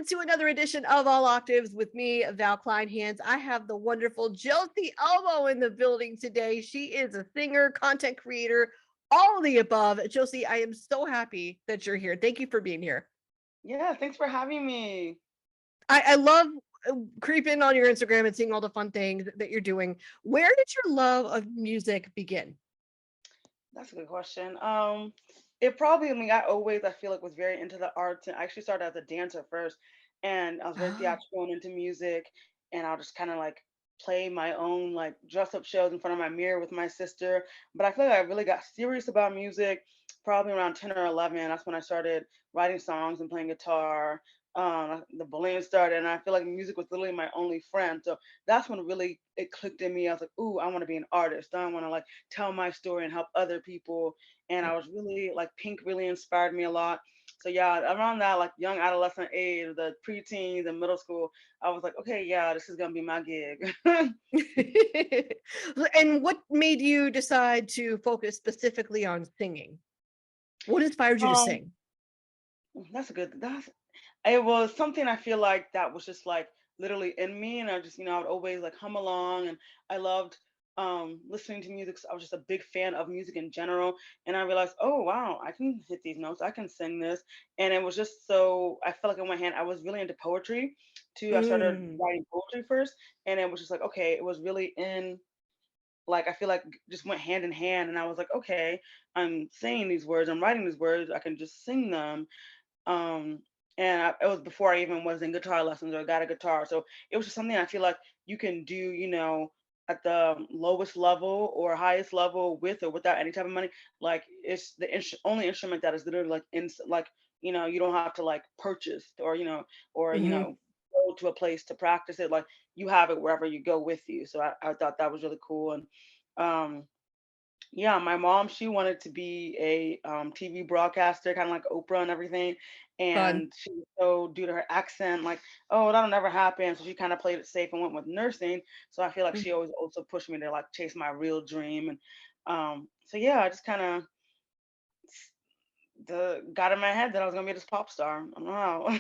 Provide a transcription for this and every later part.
to another edition of All Octaves with me, Val Kleinhans. I have the wonderful JOSEY Omo in the building today. She is a singer, content creator, all of the above. JOSEY, I am so happy that you're here. Thank you for being here. Yeah, thanks for having me. I love creeping on your Instagram and seeing all the fun things that you're doing. Where did your love of music begin? That's a good question. It probably, I feel like was very into the arts, and I actually started as a dancer first, and I was very Oh, theatrical and into music, and I'll just kind of like play my own like dress up shows in front of my mirror with my sister. But I feel like I really got serious about music probably around 10 or 11. That's when I started writing songs and playing guitar. The bullying started, and I feel like music was literally my only friend. So that's when really it clicked in me. I was like, "Ooh, I want to be an artist. I want to like tell my story and help other people." And I was really like Pink really inspired me a lot. So yeah, around that like young adolescent age, the preteens and middle school, I was like, okay, yeah, this is gonna be my gig. and what made you decide to focus specifically on singing? What inspired you to um, sing? that's it was something I feel like that was just like literally in me, and I just I would always like hum along, and I loved listening to music. So I was just a big fan of music in general, and I realized, oh wow, I can hit these notes, I can sing this, and it was just so I felt like on one hand I was really into poetry too. I started Mm. writing poetry first, and it was just like okay, it was really in like I feel like just went hand in hand, and I was like okay, I'm saying these words, I'm writing these words, I can just sing them. um, it was before I even was in guitar lessons or got a guitar. So it was just something I feel like you can do, at the lowest level or highest level with or without any type of money. Like it's the only instrument that is literally like like you don't have to like purchase or or Mhm. go to a place to practice it. Like you have it wherever you go with you. So I thought that was really cool. And um yeah, my mom, she wanted to be a TV broadcaster, kind of like Oprah and everything. Fun. And she was so, due to her accent, like, oh, that'll never happen. So she kind of played it safe and went with nursing. So I feel like she Mhm. always also pushed me to like chase my real dream. And so yeah, I just kind of got in my head that I was gonna be this pop star. I don't know how.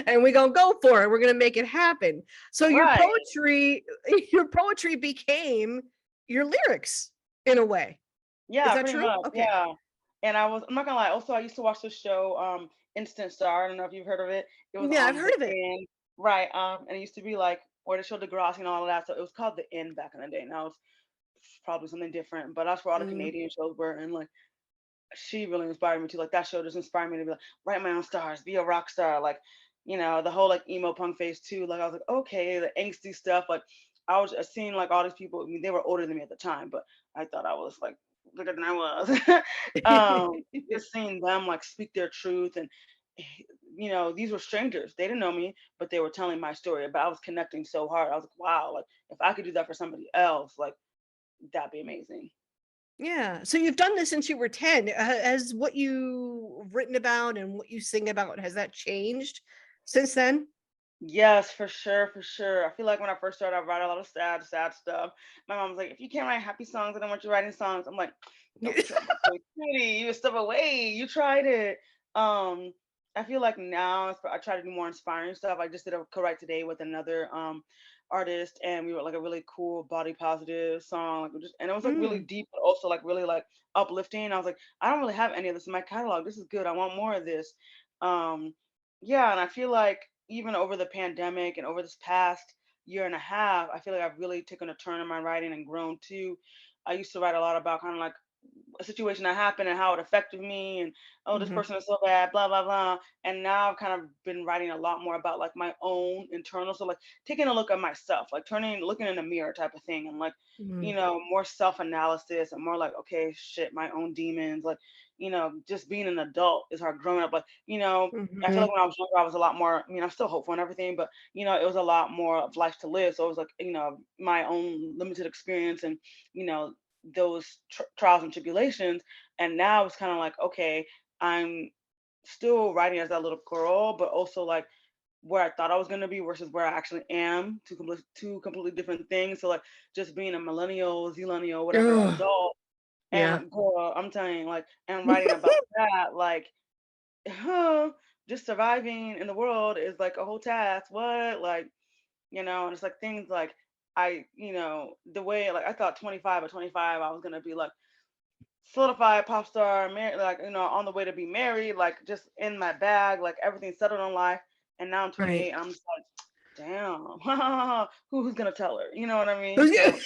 And we're gonna go for it. We're gonna make it happen. So Right. your poetry became your lyrics in a way. Is Yeah, that pretty true? much. Okay. Yeah. And I'm not gonna lie, also I used to watch this show, Instant Star. I don't know if you've heard of it. It was Yeah, I've on heard The of it. End. Right. And it used to be like where they showed Degrassi and all of that. So it was called The End back in the day. Now it's probably something different. But that's where all the Mm. Canadian shows were. And like she really inspired me too. Like that show just inspired me to be like, write my own stars, be a rock star. Like, the whole like emo punk phase too. Like I was like, okay, the angsty stuff. Like I was seeing like all these people. I mean, they were older than me at the time, but I thought I was like bigger than I was. Just seeing them like speak their truth, and these were strangers. They didn't know me, but they were telling my story. But I was connecting so hard. I was like, wow, like if I could do that for somebody else, like that'd be amazing. Yeah. So you've done this since you were 10. Has what you written about and what you sing about, has that changed since then? Yes, for sure, for sure. I feel like when I first started, I write a lot of sad, sad stuff. My mom was like, "If you can't write happy songs, I don't want you writing songs." I'm like, "Don't kill my creativity. You step away. You tried it." Um, I feel like now I try to do more inspiring stuff. I just did a co-write today with another artist, and we wrote like a really cool body positive song. Like, and it was like really Mm. deep, but also like really like uplifting. I was like, I don't really have any of this in my catalog. This is good. I want more of this. Um, yeah, and I feel like even over the pandemic and over this past year and a half, I feel like I've really taken a turn in my writing and grown too. I used to write a lot about kind of like a situation that happened and how it affected me, and oh, this Mhm. person is so bad, blah blah blah. And now I've kind of been writing a lot more about like my own internal, so like taking a look at myself, like looking in the mirror type of thing, and like Mhm. more self-analysis and more like okay shit, my own demons, like just being an adult is hard growing up. Like I feel Mhm. like when I was younger I was a lot more, I'm still hopeful and everything, but it was a lot more of life to live. So it was like my own limited experience, and you know those trials and tribulations. And now it's kind of like okay, I'm still writing as that little girl, but also like where I thought I was gonna be versus where I actually am, two completely different things. So like just being a millennial, zillennial, whatever Ugh. adult, and Yeah. like girl, I'm telling you, like, and writing about that, like, huh, just surviving in the world is like a whole task. What? Like, and it's like things like the way like I thought 25 or 25 I was gonna be like solidified pop star, married, like on the way to be married, like just in my bag, like everything settled in life. And now I'm Right. 28. I'm just like, damn, who's gonna tell her? You know what I mean? Who's So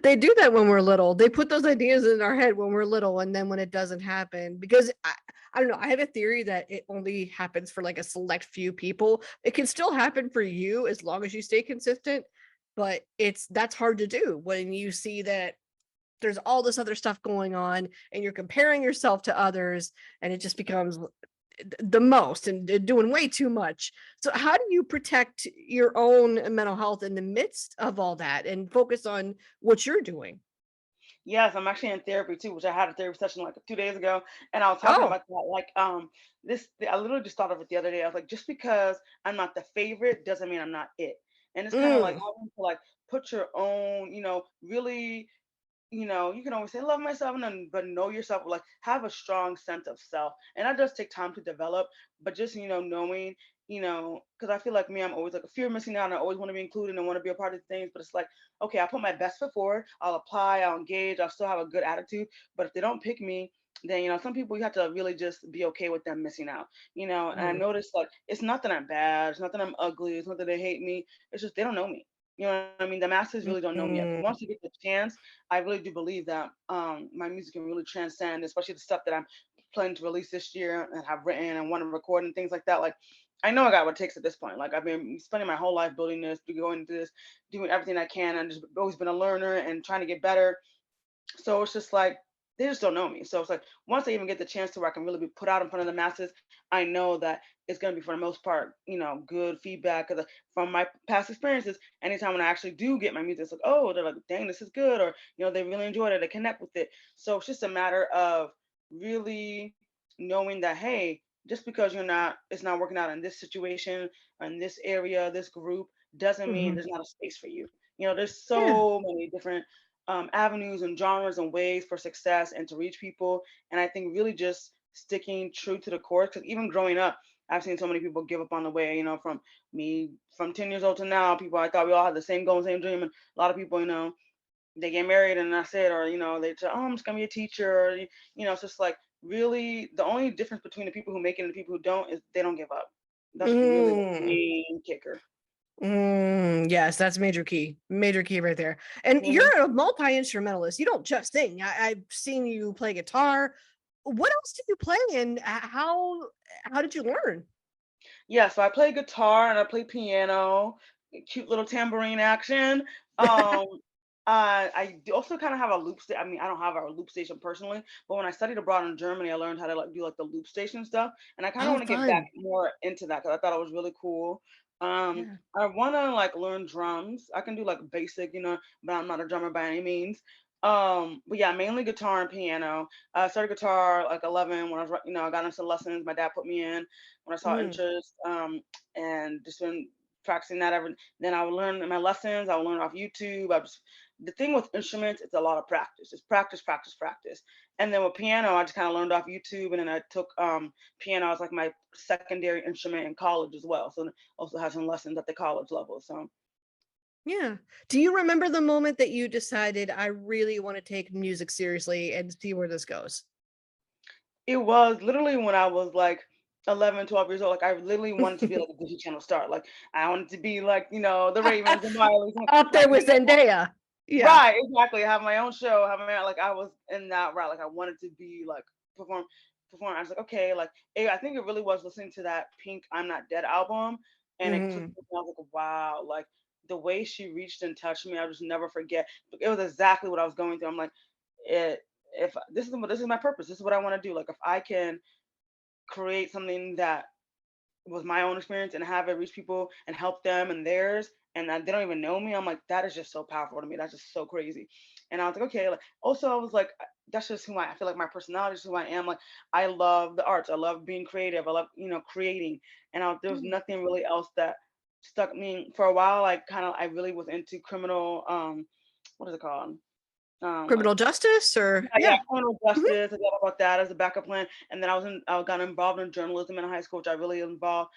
they do that when we're little. They put those ideas in our head when we're little, and then when it doesn't happen, because I don't know. I have a theory that it only happens for like a select few people. It can still happen for you as long as you stay consistent, but that's hard to do when you see that there's all this other stuff going on and you're comparing yourself to others, and it just becomes the most and doing way too much. So how do you protect your own mental health in the midst of all that and focus on what you're doing? yes, I'm actually in therapy too, which I had a therapy session like 2 days ago, and I was talking Oh. about that. Like, I literally just thought of it the other day. I was like, just because I'm not the favorite doesn't mean I'm not it. And it's kind of like Mm. having to like put your own, really, you can always say love myself and then but know yourself, like have a strong sense of self. And that does take time to develop, but just knowing, because I feel like me, I'm always like a fear of missing out and I always want to be included and want to be a part of things. But it's like, okay, I'll put my best foot forward, I'll apply, I'll engage, I'll still have a good attitude. But if they don't pick me, then some people you have to really just be okay with them missing out. And I Mm. noticed like it's not that I'm bad, it's not that I'm ugly, it's not that they hate me, it's just they don't know me. You know what I mean? The masses really don't know me yet. But Mm. once you get the chance, I really do believe that my music can really transcend, especially the stuff that I'm planning to release this year and have written and want to record and things like that. Like, I know I got what it takes at this point. Like, I've been spending my whole life building this, going into this, doing everything I can, and just always been a learner and trying to get better. So it's just like they just don't know me. So it's like once I even get the chance to where I can really be put out in front of the masses, I know that it's going to be for the most part, good feedback. Because from my past experiences, anytime when I actually do get my music, it's like, oh, they're like, dang, this is good, or they really enjoyed it, they connect with it. So it's just a matter of really knowing that, hey, just because it's not working out in this situation, in this area, this group, doesn't mean Mhm. there's not a space for you. There's Yeah. so many different avenues and genres and ways for success and to reach people. And I think really just sticking true to the course, because even growing up, I've seen so many people give up on the way, from me, from 10 years old to now, people, I thought we all had the same goal, same dream. And a lot of people, they get married and that's it, or, they say, oh, I'm just going to be a teacher. Or, it's just like really the only difference between the people who make it and the people who don't is they don't give up. That's really the Mm. main kicker. Yes, that's major key right there. And Mhm. you're a multi-instrumentalist. You don't just sing. I've seen you play guitar. What else do you play, and how did you learn? Yeah, so I play guitar and I play piano, cute little tambourine action. Um, also kind of have a loop station. I mean, I don't have a loop station personally, but when I studied abroad in Germany, I learned how to like do like the loop station stuff, and I kind of Oh, want to get back fun. more into that because I thought it was really cool. Yeah. I want to like learn drums. I can do like basic, but I'm not a drummer by any means. But yeah, mainly guitar and piano. I started guitar like 11 when I was, I got into lessons. My dad put me in when I saw Mm. interest, and just been practicing that ever. Then I would learn in my lessons. I would learn off YouTube. The thing with instruments, it's a lot of practice. Just practice, practice, practice. And then with piano, I just kind of learned off YouTube, and then I took piano as like my secondary instrument in college as well. So also had some lessons at the college level. So Yeah. Do you remember the moment that you decided I really want to take music seriously and see where this goes? it was literally when I was like 11, 12 years old. Like I literally wanted to be like a Disney Channel star. Like I wanted to be like, the Ravens and Marleys, Up there like with Zendaya. Yeah. right, exactly. Have my own show, have my own, like I was in that route. Like I wanted to be like perform. I was like, okay, like I think it really was listening to that Pink I'm Not Dead album, and it clicked Hmm. with me. I was like, wow, like the way she reached and touched me, I'll just never forget. It was exactly what I was going through. I'm like, it if this is my purpose, this is what I want to do. Like if I can create something that was my own experience and have it reach people and help them and theirs, and they don't even know me, I'm like, that is just so powerful to me. That's just so crazy. And I was like, okay. Like also I was like, that's just who I feel like my personality is who I am. Like I love the arts, I love being creative, I love creating. And there was nothing really else that stuck me for a while. Like kind of I really was into criminal, what is it called, Like Criminal justice or yeah, yeah. criminal Mhm. justice. I thought about that as a backup plan, and then I got involved in journalism in high school, which I really loved.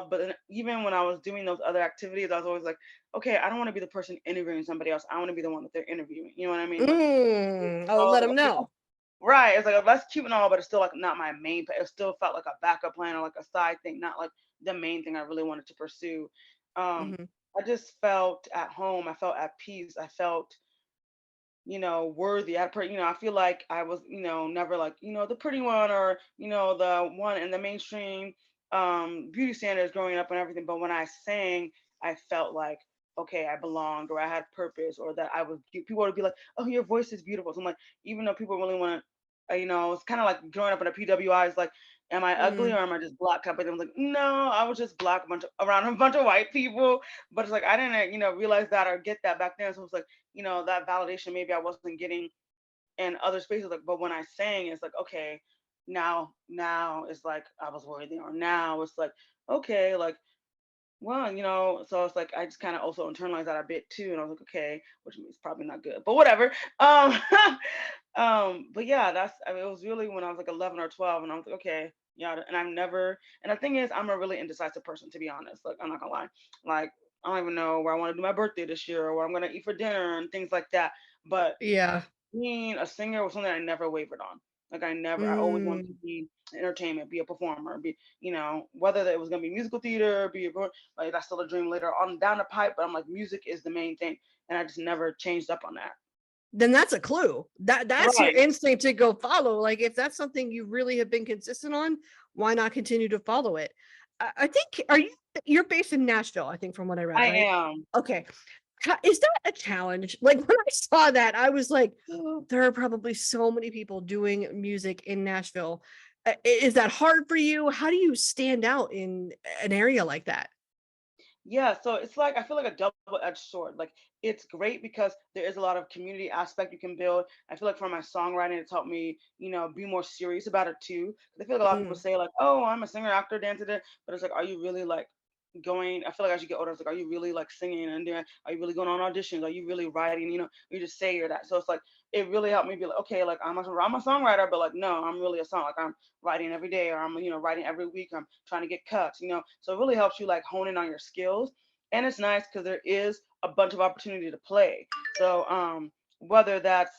But then even when I was doing those other activities, I was always like, okay, I don't want to be the person interviewing somebody else. I want to be the one that they're interviewing. You know what I mean? Like, Oh, I was let like, them okay, know. right. It's like that's cute and all, but it's still like not my main. It still felt like a backup plan or like a side thing, not like the main thing I really wanted to pursue. Um, Mhm. I just felt at home. I felt at peace. I felt worthy. I feel like I was, never like, the pretty one or, the one in the mainstream beauty standards growing up and everything. But when I sang, I felt like, okay, I belonged or I had purpose or that I was people would be like, oh, your voice is beautiful. So I'm like, even though people really want to, it's kind of like growing up in a PWI is like, am I ugly Mm. or am I just black? But I was like, no, I was just black around a bunch of white people. But it's like I didn't, realize that or get that back then. So it's like, that validation maybe I wasn't getting in other spaces. Like, but when I sang, it's like, okay, now it's like I was worthy, or now it's like, okay, like, well, so it's like I just kind of also internalized that a bit too. And I was like, okay, which means probably not good, but whatever. But yeah, I mean, it was really when I was like 11 or 12, and I was like, okay, yeah, and I've never, and the thing is, I'm a really indecisive person, to be honest. Like, I'm not gonna lie. Like, I don't even know where I want to do my birthday this year or what I'm gonna eat for dinner and things like that. But Yeah. being a singer was something I never wavered on. Like I always wanted to Mm. be entertainment, be a performer, be, whether that it was gonna be musical theater, like that's still a dream later on down the pipe. But I'm like, music is the main thing, and I just never changed up on that. Then that's a clue. That's your Right. instinct to go follow. Like if that's something you really have been consistent on, why not continue to follow it? I think you're based in Nashville, I think from what I read, I right? am. Okay. Is that a challenge? Like when I saw that, I was like, oh, there are probably so many people doing music in Nashville. Is that hard for you? How do you stand out in an area like that? Yeah, so it's like I feel like a double-edged sword. Like it's great because there is a lot of community aspect you can build. I feel like for my songwriting, it's helped me, be more serious about it too. 'Cause I feel like a lot of people Mm, say like, "Oh, I'm a singer, actor, dancer," but it's like, are you really like going? I feel like as you get older, it's like, are you really like singing and doing? Are you really going on auditions? Are you really writing? You just say you're that. So it's like it really helped me be like, okay, like I'm a songwriter, but like no, I'm really a song. Like I'm writing every day or I'm writing every week. I'm trying to get cuts. So it really helps you like hone in on your skills. And it's nice because there is a bunch of opportunity to play. So whether that's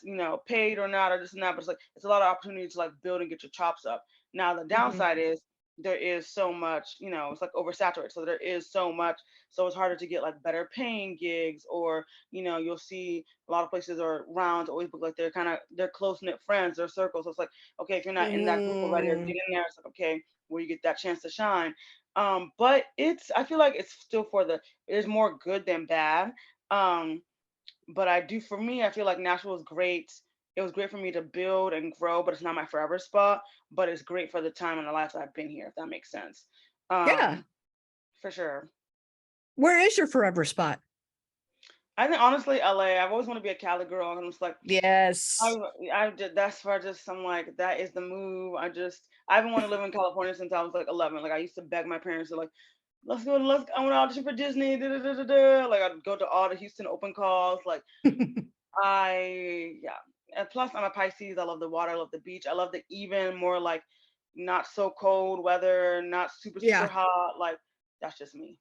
paid or not or this and that, but it's a lot of opportunity to like build and get your chops up. Now the mhm, downside is there is so much, it's like oversaturated. So there is so much. So it's harder to get like better paying gigs or, you'll see a lot of places or rounds always look like they're close knit friends, their circles. So it's like, okay, if you're not in that group already or get mm, in there, it's like, okay, where you get that chance to shine. But I feel like it's still there's more good than bad. Um, but for me, I feel like Nashville was great. It was great for me to build and grow, but it's not my forever spot. But it's great for the time and the life that I've been here, if that makes sense. yeah. Um, for sure. Where is your forever spot? I think honestly, LA. I've always wanted to be a Cali girl, and I'm just like, I, Yes. I just that's where I'm like, that is the move. I've been wanting to live in California since I was like 11. Like I used to beg my parents to like, I want to audition for Disney. Da, da, da, da, da. Like I'd go to all the Houston open calls. Like yeah. And plus I'm a Pisces. I love the water. I love the beach. I love the even more like not so cold weather, not super, super Yeah. hot. Like that's just me.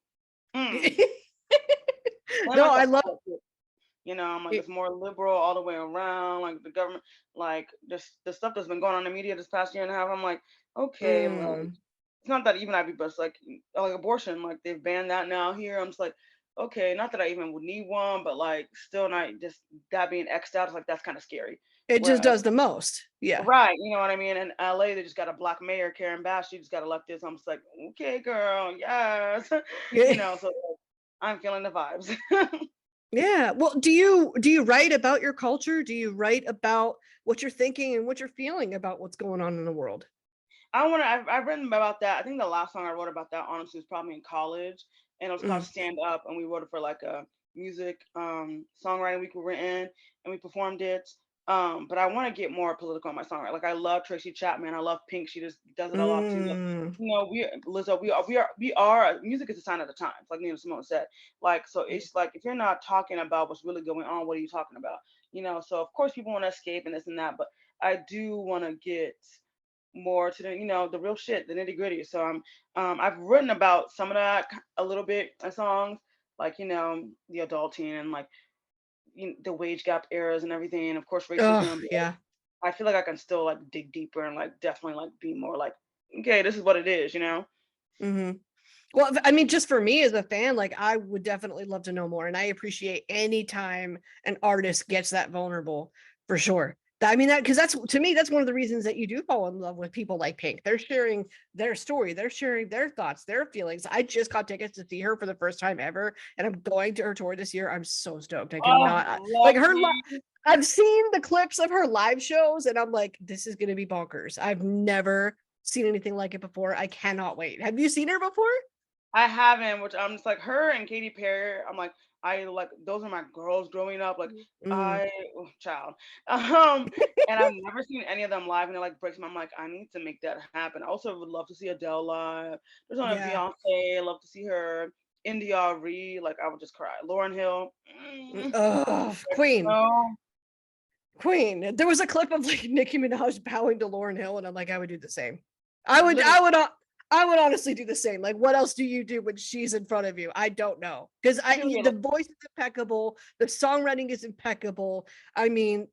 Mm. And No, like the I love politics. I'm like it. it's more liberal all the way around. Like the government, like the stuff that's been going on in the media this past year and a half. I'm like, okay, like Mm. it's not that even but it's like abortion. Like they've banned that now here. I'm just like, okay, not that I even would need one, but like still not just that being xed out. It's like that's kind of scary. It just Whereas, does the most. Yeah. right, you know what I mean? In LA, they just got a black mayor, Karen Bass. She just got elected. So I'm just like, okay, girl, yes, Yeah. So I'm feeling the vibes. Yeah. Well, do you write about your culture? Do you write about what you're thinking and what you're feeling about what's going on in the world? I've written about that. I think the last song I wrote about that honestly was probably in college, and it was called Mm. Stand Up, and we wrote it for like a music songwriting week we were in, and we performed it. But I want to get more political in my songwriting. Like I love Tracy Chapman, I love Pink. She just does it a lot too. Mm. We Lizzo, we are music is a sign of the times, like Nina Simone said. Like so, it's like if you're not talking about what's really going on, what are you talking about? So of course people want to escape and this and that, but I do want to get more to the the real shit, the nitty gritty. So I've written about some of that a little bit in songs, like the adulting and like the wage gap eras and everything, and of course Oh, racism. yeah. I feel like I can still like dig deeper and like definitely like be more like, okay, this is what it is. Hmm. Well, I mean, just for me as a fan, like I would definitely love to know more, and I appreciate any time an artist gets that vulnerable for sure. I mean, that because that's to me, that's one of the reasons that you do fall in love with people like Pink. They're sharing their story, they're sharing their thoughts, their feelings. I just got tickets to see her for the first time ever, and I'm going to her tour this year. I'm so stoked. I Oh, cannot like her. lucky. I've seen the clips of her live shows, and I'm like, this is going to be bonkers. I've never seen anything like it before. I cannot wait. Have you seen her before? I haven't, which I'm just like her and Katy Perry. I'm like, I like those are my girls growing up. Like Mm, I, oh, child, um, and I've never seen any of them live, and it like breaks my. I'm like, I need to make that happen. I also would love to see Adele live. There's one of yeah. Beyonce. I love to see her. India Ree, like I would just cry. Lauren Hill. Oh, Queen. No, Queen. There was a clip of like Nicki Minaj bowing to Lauren Hill, and I'm like, I would do the same. I would, literally, I would, I would honestly do the same. Like, what else do you do when she's in front of you? I don't know, because period. the voice is impeccable, the songwriting is impeccable. I mean,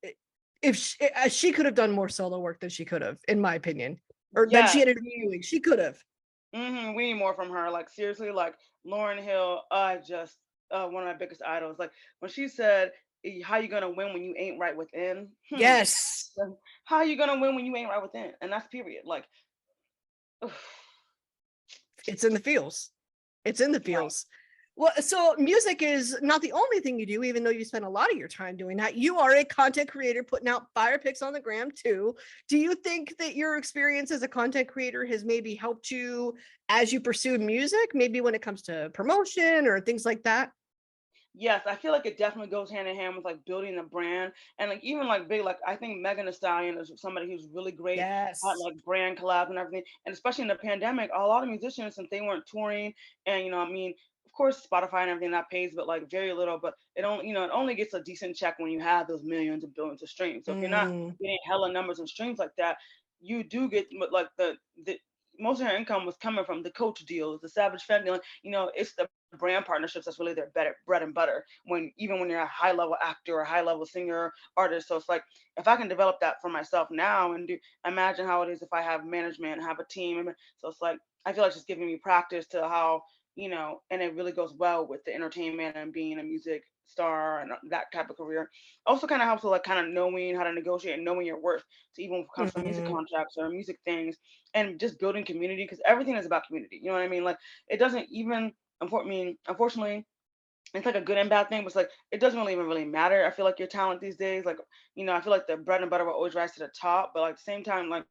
if she could have done more solo work than she could have, in my opinion, or than she Yes, ended up doing, she could have. we need more from her. Like seriously, like Lauren Hill, I just one of my biggest idols. Like when she said, "How you gonna win when you ain't right within?" Yes, Then how you gonna win when you ain't right within? And that's period. Like, it's in the feels. It's in the right. feels. Well, so music is not the only thing you do, even though you spend a lot of your time doing that. You are a content creator putting out fire pics on the gram too. Do you think that your experience as a content creator has maybe helped you as you pursue music, maybe when it comes to promotion or things like that? Yes, I feel like it definitely goes hand in hand with like building a brand and like even like big like I think Megan Thee Stallion is somebody who's really great at Yes. like brand collabs and everything. And especially in the pandemic, a lot of musicians since they weren't touring and I mean, of course Spotify and everything that pays, but like very little. But it only gets a decent check when you have those millions and billions of streams. So if you're not Mm, getting hella numbers and streams like that, you do get like the most of her income was coming from the coach deals, the Savage Fenty deal. It's the brand partnerships that's really their better bread and butter when even when you're a high level actor or high level singer artist. So it's like if I can develop that for myself now and do imagine how it is if I have management and have a team. So it's like I feel like it's just giving me practice to how and it really goes well with the entertainment and being a music star and that type of career. Also kind of helps with like kind of knowing how to negotiate and knowing your worth to even when it comes to music mm, contracts or music things and just building community because everything is about community. You know what I mean? Like it doesn't even unfortunately, it's like a good and bad thing, but it's like it doesn't really even really matter. I feel like your talent these days, like I feel like the bread and butter will always rise to the top, but like at the same time, like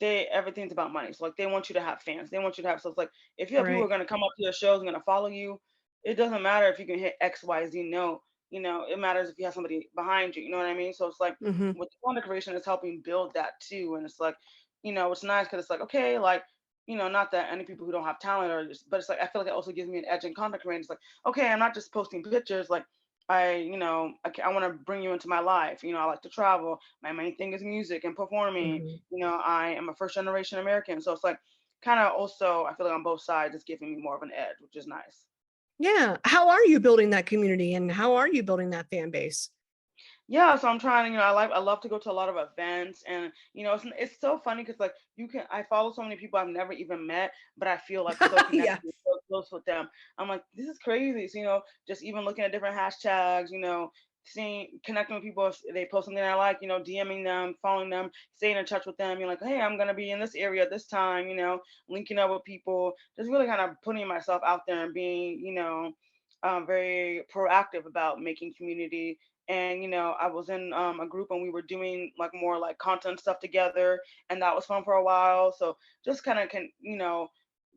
everything's about money. So like they want you to have fans, they want you to have. So it's like if you have people who are right. gonna come up to your shows and gonna follow you, it doesn't matter if you can hit X, Y, Z. No, it matters if you have somebody behind you. You know what I mean? So it's like Mm-hmm. with the content creation, it's helping build that too, and it's like it's nice because it's like okay, like not that any people who don't have talent or just, but it's like I feel like it also gives me an edge in content creation. It's like, okay, I'm not just posting pictures. Like I want to bring you into my life. I like to travel. My main thing is music and performing. Mm-hmm. I am a first generation American. So it's like kind of also I feel like on both sides it's giving me more of an edge, which is nice. Yeah. How are you building that community and how are you building that fan base? Yeah, so I'm trying, I love to go to a lot of events and it's so funny because like I follow so many people I've never even met, but I feel like so Yeah. connected and so close with them. I'm like, this is crazy. So, just even looking at different hashtags, seeing connecting with people if they post something I like, DMing them, following them, staying in touch with them, you're like, hey, I'm gonna be in this area at this time, linking up with people, just really kind of putting myself out there and being, very proactive about making community and I was in a group and we were doing like more like content stuff together and that was fun for a while. So just kind of can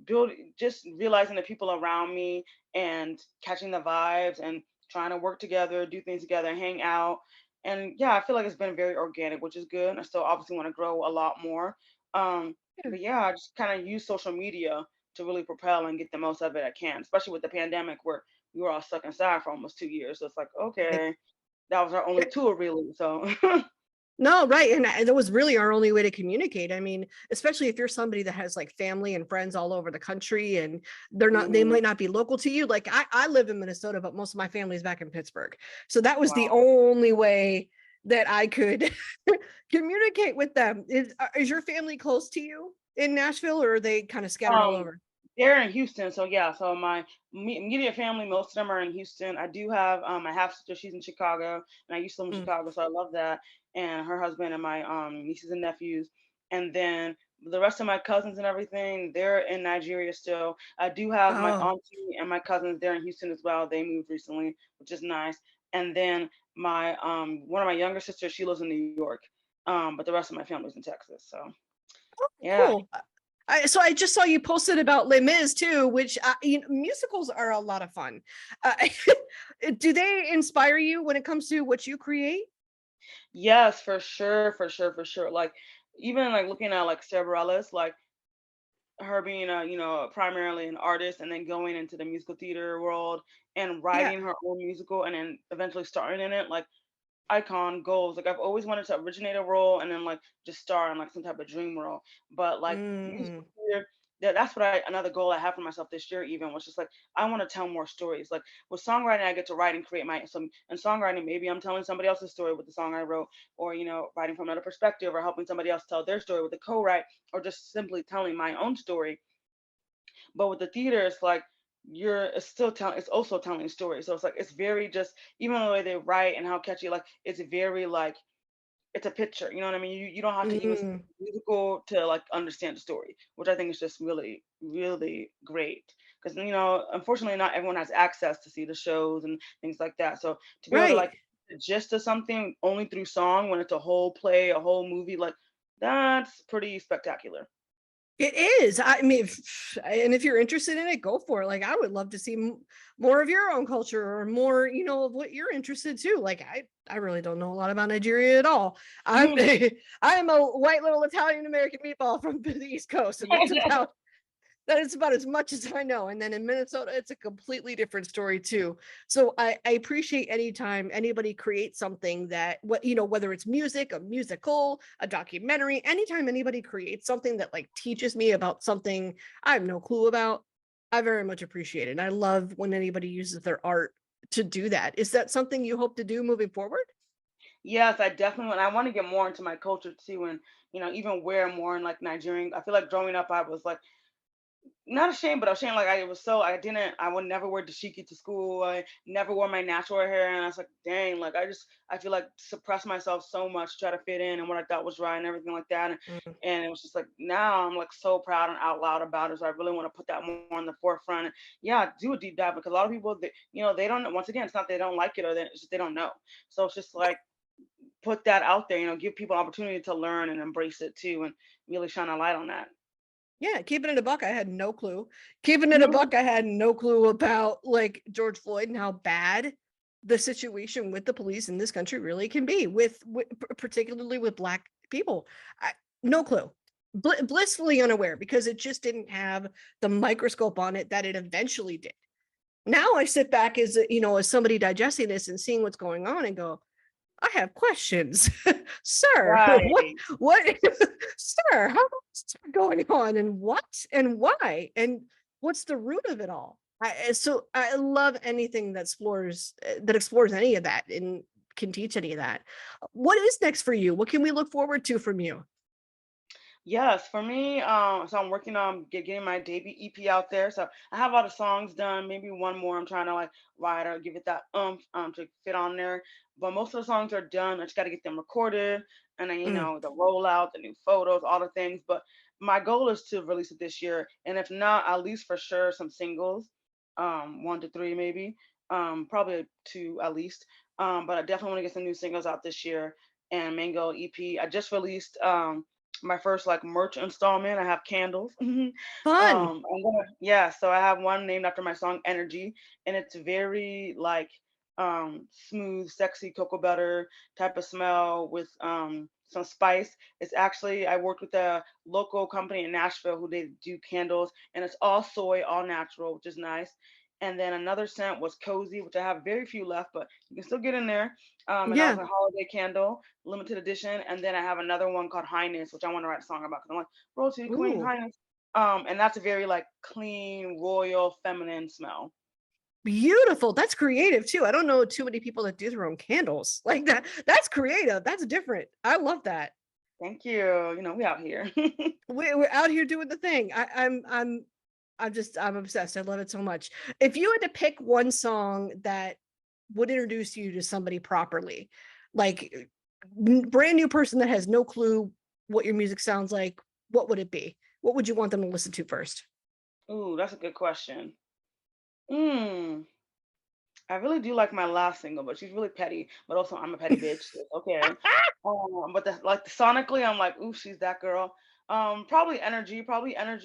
build just realizing the people around me and catching the vibes and trying to work together, do things together, hang out. And yeah, I feel like it's been very organic, which is good. I still obviously want to grow a lot more. um Yeah. but yeah, I just kind of use social media to really propel and get the most of it I can, especially with the pandemic where we were all stuck inside for almost 2 years. So it's like, Right. okay, that was our only tour really. So No, right, and that was really our only way to communicate. I mean, especially if you're somebody that has, like, family and friends all over the country and they mhm. might not be local to you. Like, I live in Minnesota, but most of my family is back in Pittsburgh. So that was the Wow. only way that I could communicate with them. Is your family close to you in Nashville, or are they kinda scattered all Um, over? they're in Houston, so yeah. So my immediate family, most of them are in Houston. I do have my half sister. She's in Chicago, and I used to live in Mm. Chicago, so I love that. And her husband and my nieces and nephews, and then the rest of my cousins and everything, they're in Nigeria still. I do have my Oh, auntie and my cousins. They're in Houston as well. They moved recently, which is nice. And then my one of my younger sisters, she lives in New York. But the rest of my family's in Texas. So yeah. cool. So I just saw you posted about Les Mis too, which musicals are a lot of fun. Uh, do they inspire you when it comes to what you create? Yes, for sure, for sure, for sure. Like even like looking at like Cerebrellis, like her being a primarily an artist and then going into the musical theater world and Yeah. writing her own musical and then eventually starring in it. Like icon goals. Like I've always wanted to originate a role and then like just star in like some type of dream role. But like musical Mm, theater, that's what I another goal I have for myself this year even was just like I want to tell more stories. Like with songwriting, I get to write and create my some and songwriting, maybe I'm telling somebody else's story with the song I wrote, or writing from another perspective or helping somebody else tell their story with a co-write, or just simply telling my own story. But with the theater, it's like it's still telling it's also telling stories. So it's like it's very just even the way they write and how catchy, like it's very like it's a picture, you know what I mean? You don't have to use mm, musical to like understand the story, which I think is just really, really great. Because unfortunately not everyone has access to see the shows and things like that. So to be able to right. like the gist of something only through song when it's a whole play, a whole movie, like that's pretty spectacular. It is. I mean, and if you're interested in it, go for it. Like, I would love to see more of your own culture or more, of what you're interested to. Like, I really don't know a lot about Nigeria at all. I'm I'm a white little Italian American meatball from the East Coast, and that is about as much as I know. And then in Minnesota, it's a completely different story too. So I appreciate anytime anybody creates something that whether it's music, a musical, a documentary, anytime anybody creates something that like teaches me about something I have no clue about, I very much appreciate it. And I love when anybody uses their art to do that. Is that something you hope to do moving forward? Yes, I definitely want. I want to get more into my culture too, and even wear more in like Nigerian. I feel like growing up, I was like not ashamed, but ashamed. Like I would never wear dashiki to school. I never wore my natural hair, and I was like, dang, like I feel like suppressed myself so much to try to fit in and what I thought was right and everything like that. Mm, And it was just like now I'm like so proud and out loud about it. So I really want to put that more on the forefront. And yeah, do a deep dive because a lot of people, they don't. Once again, it's not they don't like it or it's just they don't know. So it's just like put that out there. Give people opportunity to learn and embrace it too, and really shine a light on that. yeah, keeping it a buck, I had no clue. Keeping it a buck, I had no clue about like George Floyd and how bad the situation with the police in this country really can be with particularly with black people. No clue. Blissfully unaware because it just didn't have the microscope on it that it eventually did. Now I sit back as somebody digesting this and seeing what's going on and go, I have questions, sir. What, Right. what, sir? How is this going on, and what, and why, and what's the root of it all? So I love anything that explores any of that and can teach any of that. What is next for you? What can we look forward to from you? Yes, for me, so I'm working on getting my debut EP out there. So I have all the songs done. Maybe one more I'm trying to like write or give it that to fit on there. But most of the songs are done. I just got to get them recorded, and then Mm, the rollout, the new photos, all the things. But my goal is to release it this year, and if not, at least for sure some singles, 1 to 3 maybe, probably two at least. But I definitely want to get some new singles out this year and Mango EP. I just released my first like merch installment. I have candles. fun. Yeah, so I have one named after my song Energy, and it's very like smooth, sexy cocoa butter type of smell with some spice. It's actually I worked with a local company in Nashville who they do candles, and it's all soy, all natural, which is nice. And then another scent was Cozy, which I have very few left, but you can still get in there. And that was Yeah. a holiday candle, limited edition. And then I have another one called Highness, which I want to write a song about because I'm like, Royalty Queen Ooh. Highness. And that's a very like clean, royal, feminine smell. Beautiful. That's creative too. I don't know too many people that do their own candles like that. That's creative. That's different. I love that. Thank you. You know, we out here. We're out here doing the thing. I'm obsessed. I love it so much. If you had to pick one song that would introduce you to somebody properly, like brand new person that has no clue what your music sounds like, what would it be? What would you want them to listen to first? Ooh, that's a good question. Mm, I really do like my last single, but she's really petty. But also, I'm a petty bitch. So it's okay. But sonically, I'm like, ooh, she's that girl. Probably energy,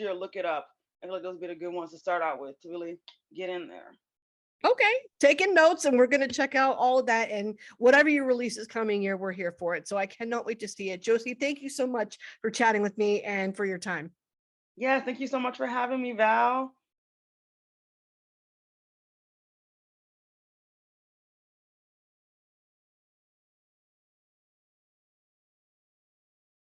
or look it up. I feel like those would be the good ones to start out with to really get in there. Okay, taking notes, and we're going to check out all of that. And whatever you release is coming year, we're here for it. So I cannot wait to see it. Josie, thank you so much for chatting with me and for your time. Yeah, thank you so much for having me, Val.